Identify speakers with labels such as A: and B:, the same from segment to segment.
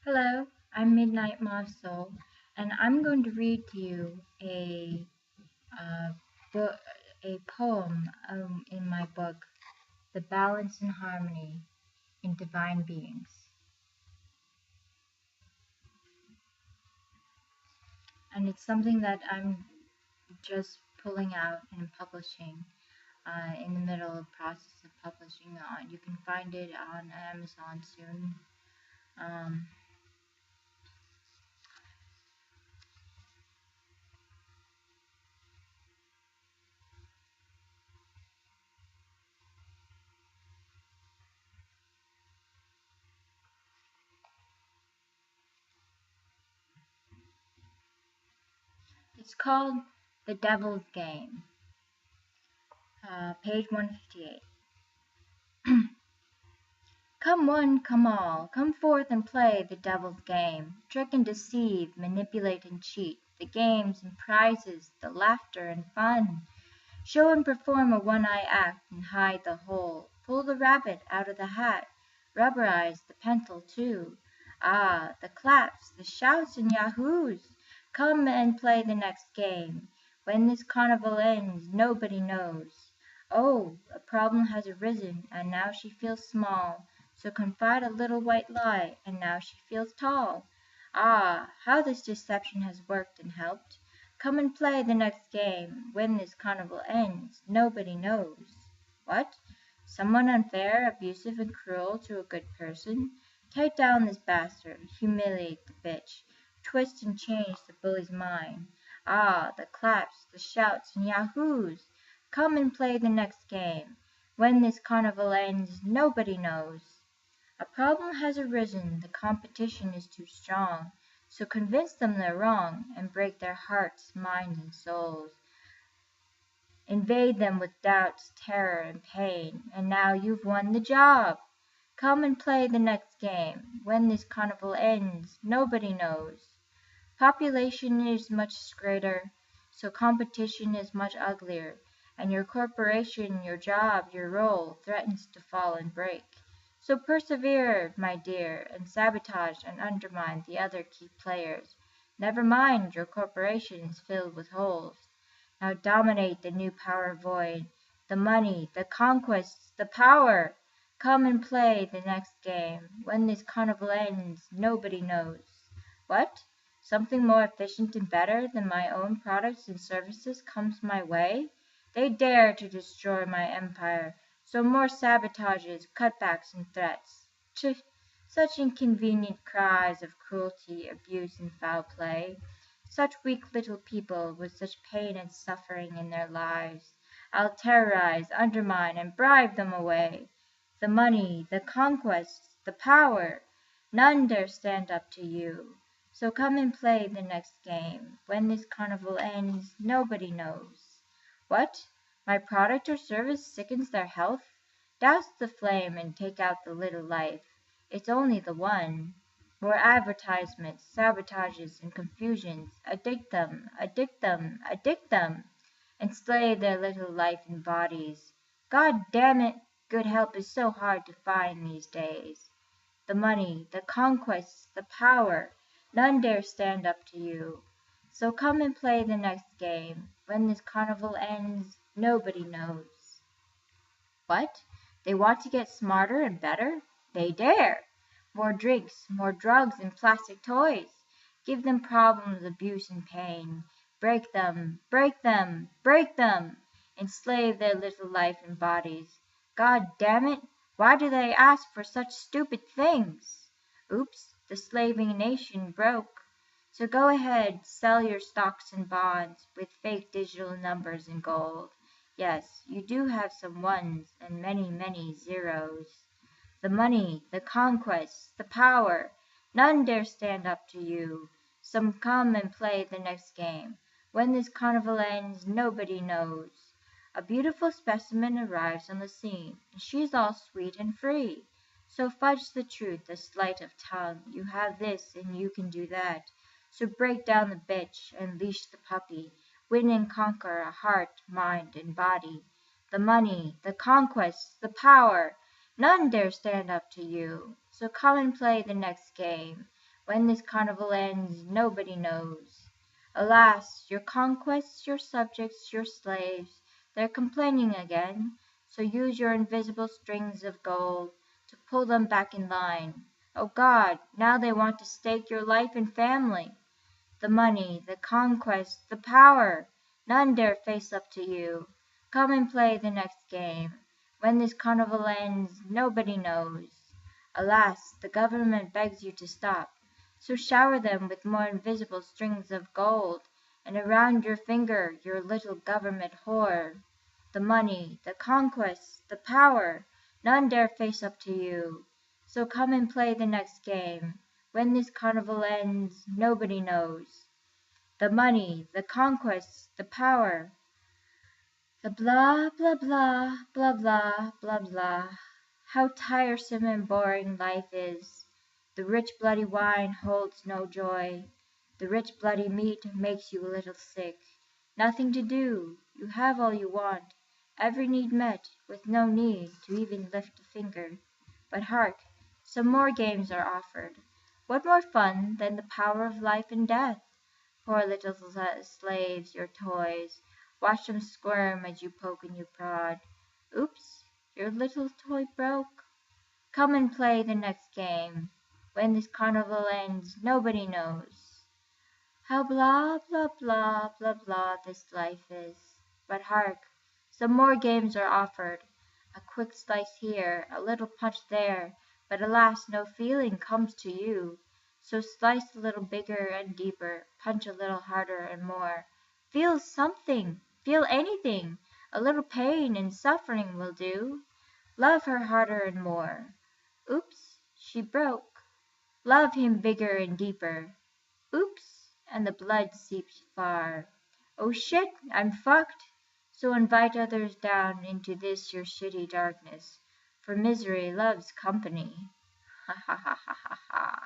A: Hello, I'm Midnight Moth Soul, and I'm going to read to you uh, book, a poem in my book, The Balance and Harmony in Divine Beings. And it's something that I'm just pulling out and publishing in the middle of process of publishing on. You can find it on Amazon soon. Um, it's called The Devil's Game, page 158. Come one, come all, come forth and play the devil's game. Trick and deceive, manipulate and cheat, the games and prizes, the laughter and fun. Show and perform a one-eye act and hide the whole. Pull the rabbit out of the hat, rubberize the pencil too. Ah, the claps, the shouts and yahoos! Come and play the next game. When this carnival ends, nobody knows. Oh, a problem has arisen, and now she feels small. So confide a little white lie, and now she feels tall. Ah, how this deception has worked and helped! Come and play the next game. When this carnival ends, nobody knows. What? Someone unfair, abusive, and cruel to a good person? Take down this bastard, humiliate the bitch, twist and change the bully's mind. Ah, the claps, the shouts, and yahoos! Come and play the next game. When this carnival ends, nobody knows. A problem has arisen, the competition is too strong, so convince them they're wrong, and break their hearts, minds, and souls. Invade them with doubts, terror, and pain, and now you've won the job. Come and play the next game. When this carnival ends, nobody knows. Population is much greater, so competition is much uglier, and your corporation, your job, your role threatens to fall and break. So persevere, my dear, and sabotage and undermine the other key players. Never mind, your corporation is filled with holes. Now dominate the new power void, the money, the conquests, the power. Come and play the next game. When this carnival ends, nobody knows. What? Something more efficient and better than my own products and services comes my way? They dare to destroy my empire, so more sabotages, cutbacks, and threats. Tch, such inconvenient cries of cruelty, abuse, and foul play. Such weak little people with such pain and suffering in their lives. I'll terrorize, undermine, and bribe them away. The money, the conquests, the power, none dare stand up to you. So come and play the next game. When this carnival ends, nobody knows. What? My product or service sickens their health? Douse the flame and take out the little life. It's only the one. More advertisements, sabotages, and confusions. Addict them, addict them, addict them, and slay their little life in bodies. God damn it! Good help is so hard to find these days. The money, the conquests, the power, none dare stand up to you. So come and play the next game. When this carnival ends, nobody knows. What? They want to get smarter and better? They dare! More drinks, more drugs, and plastic toys. Give them problems, abuse, and pain. Break them, break them, break them! Enslave their little life and bodies. God damn it! Why do they ask for such stupid things? Oops, the slaving nation broke. So go ahead, sell your stocks and bonds with fake digital numbers and gold. Yes, you do have some ones and many, many zeros. The money, the conquests, the power, none dare stand up to you. Some come and play the next game. When this carnival ends, nobody knows. A beautiful specimen arrives on the scene, and she's all sweet and free. So fudge the truth, a sleight of tongue. You have this and you can do that. So break down the bitch and leash the puppy. Win and conquer a heart, mind, and body. The money, the conquests, the power, none dare stand up to you. So come and play the next game. When this carnival ends, nobody knows. Alas, your conquests, your subjects, your slaves, they're complaining again, so use your invisible strings of gold to pull them back in line. Oh God, now they want to stake your life and family. The money, the conquest, the power, none dare face up to you. Come and play the next game. When this carnival ends, nobody knows. Alas, the government begs you to stop, so shower them with more invisible strings of gold, and around your finger your little government whore. The money, the conquest, the power, none dare face up to you. So come and play the next game. When this carnival ends, nobody knows. The money, the conquest, the power, the blah, blah, blah, blah, blah, blah, blah. How tiresome and boring life is. The rich bloody wine holds no joy. The rich bloody meat makes you a little sick. Nothing to do. You have all you want. Every need met, with no need to even lift a finger. But hark, some more games are offered. What more fun than the power of life and death? Poor little slaves, your toys. Watch them squirm as you poke and you prod. Oops, your little toy broke. Come and play the next game. When this carnival ends, nobody knows. How blah, blah, blah, blah, blah this life is. But hark, some more games are offered. A quick slice here, a little punch there, but alas, no feeling comes to you. So slice a little bigger and deeper, punch a little harder and more. Feel something, feel anything. A little pain and suffering will do. Love her harder and more. Oops, she broke. Love him bigger and deeper. Oops, and the blood seeps far. Oh shit, I'm fucked. So invite others down into this your shitty darkness, for misery loves company. Ha ha ha ha ha ha.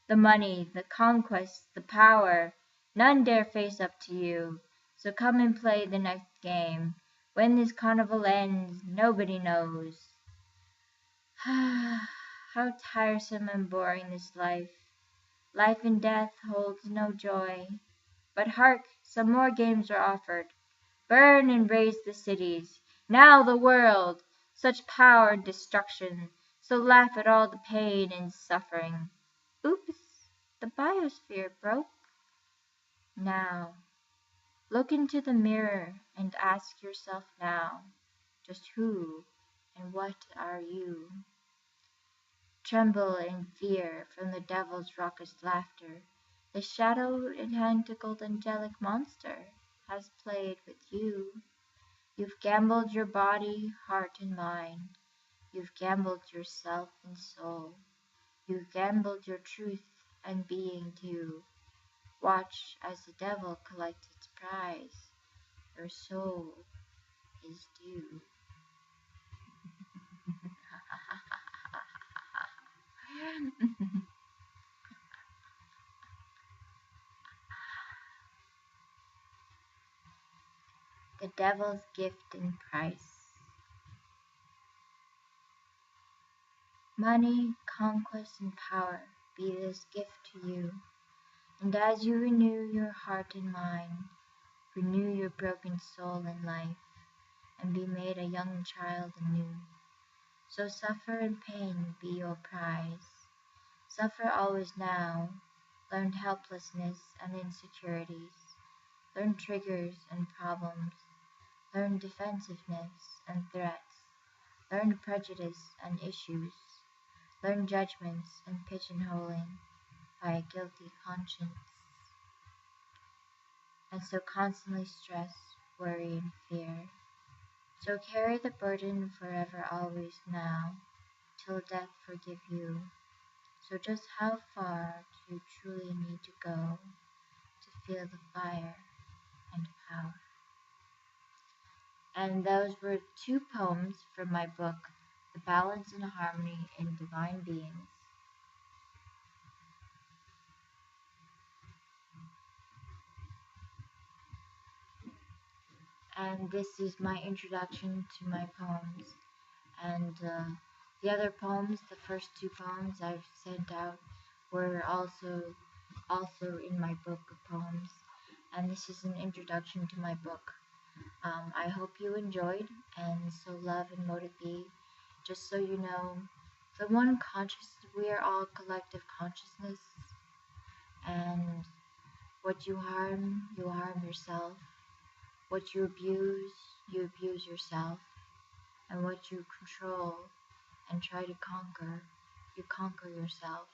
A: The money, the conquest, the power, none dare face up to you. So come and play the next game. When this carnival ends, nobody knows. How tiresome and boring this life. Life and death holds no joy. But hark, some more games are offered. Burn and raze the cities. Now the world! Such power and destruction. So laugh at all the pain and suffering. Oops, the biosphere broke. Now, look into the mirror and ask yourself now, just who and what are you? Tremble in fear from the devil's raucous laughter. The shadowed and tentacled angelic monster has played with you. You've gambled your body, heart, and mind. You've gambled yourself and soul. You've gambled your truth and being too. Watch as the devil collects its prize. Your soul is due. The devil's gift and price. Money, conquest, and power be this gift to you. And as you renew your heart and mind, renew your broken soul and life, and be made a young child anew. So suffer and pain be your prize. Suffer always now. Learn helplessness and insecurities. Learn triggers and problems. Learn defensiveness and threats. Learn prejudice and issues. Learn judgments and pigeonholing by a guilty conscience. And so constantly stress, worry, and fear. So carry the burden forever, always now, till death forgive you. So just how far do you truly need to go to feel the fire and power? And those were two poems from my book, The Balance and Harmony in Divine Beings. And this is my introduction to my poems. And the other poems, the first two poems I've sent out were also in my book of poems, and this is an introduction to my book. I hope you enjoyed, and so love and motive be. Just so you know, the one conscious, we are all collective consciousness, and what you harm yourself. What you abuse yourself. And what you control and try to conquer, you conquer yourself.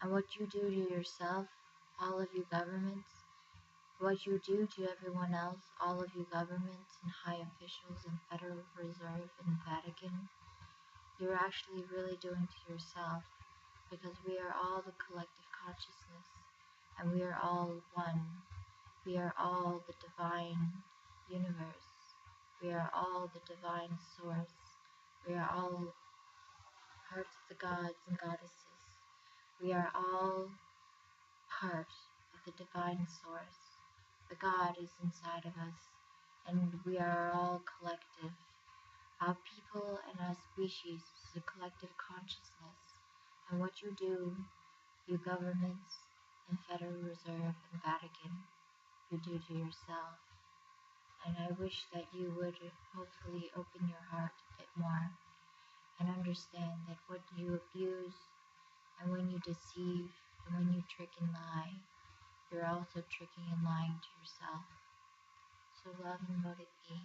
A: And what you do to yourself, all of you governments, what you do to everyone else, all of you governments and high officials and Federal Reserve and Vatican, you're actually really doing to yourself, because we are all the collective consciousness, and we are all one. We are all the divine universe. We are all the divine source. We are all parts of the gods and goddesses. We are all part of the divine source. The God is inside of us, and we are all collective. Our people and our species is a collective consciousness, and what you do, you governments and Federal Reserve and Vatican, you do to yourself. And I wish that you would hopefully open your heart a bit more and understand that what you abuse and when you deceive and when you trick and lie, you're also tricking and lying to yourself. So love and motive be.